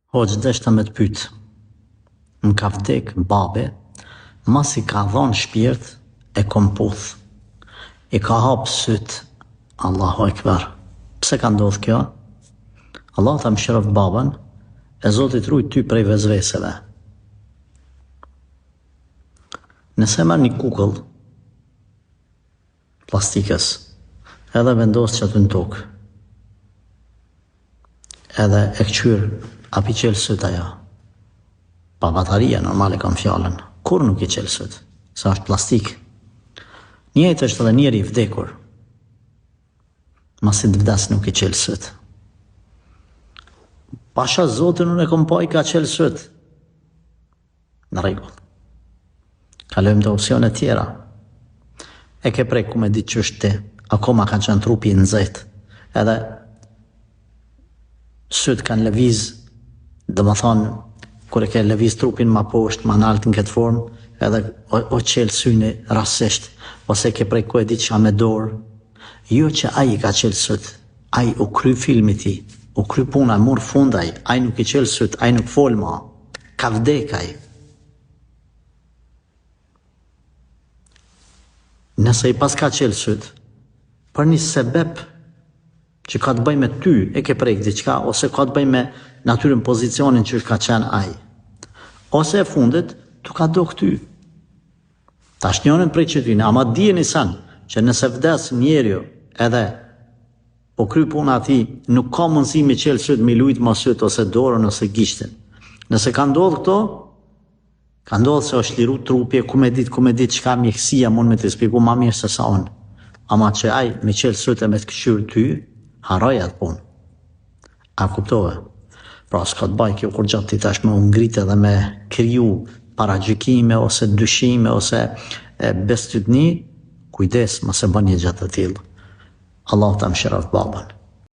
Hoxh, deshta me të pyet. Më ka vdek babi, mas i ka dhënë shpirt e komputh. I ka hap syt. Allahu Ekber. Pse ka ndodh kjo? Allah ta mëshiroft babën, e Zoti rujt ty prej vezveseve. Nëse merr një kukull plastikës, edhe vendos që aty në tokë, edhe e këqyr api qelë syt ajo, pa bataria normale kam fjallën, kur nuk i qelë syt, sa është plastik. Njëjtë është edhe njeri i vdekur, masi të vdes nuk i qelë syt. Pasha Zotin unë e kom pa i ka qelë syt. Në rregull. Kalojmë të opsione tjera. E ke prej ku me ditë që është ti, akoma ka qenë trupi në nxehtë, edhe syt kanë lëviz, dhe më thonë, kur e ke lëviz trupin ma poshtë, ma naltë në këtë formë, edhe o qelë syni rasisht, ose ke prej ku e ditë që me dorë, jo që ai ka qelë syt, ai u kry filmi ti, u kry puna, mur fundaj, ai nuk i qelë syt, ai nuk fol ma, ka vdek ai. Nëse i pas ka qelë syt, për një sebeb që ka të bëj me ty, e ke prejkë diqka, ose ka të bëj me natyrën pozicionin që ka qenë ai. Ose e fundit, tu ka do këty. Ta shnjonin prej qëtyne, ama dijeni sen, që nëse vdes njerjo edhe po kry puna ati, nuk ka mundësi me qelë syt, me lujt ma syt, ose dorën, ose gishtin. Nëse ka ndodhë këto, ka ndodhë se është liru trupje, ku me dit qka mjekësia mund me të spiku ma mirë se sa unë. Ama që ai me qelë syt e me të këshyrë ty, haraj atë punë. A kuptove? Pra s'ka të baj kjo kur gjatë ti tash me ngritë dhe me kriju paragjykime, ose dyshime, ose bestytni, kujdes, ma se bën një gjatë të tillë. Allah ta mëshiroft babën.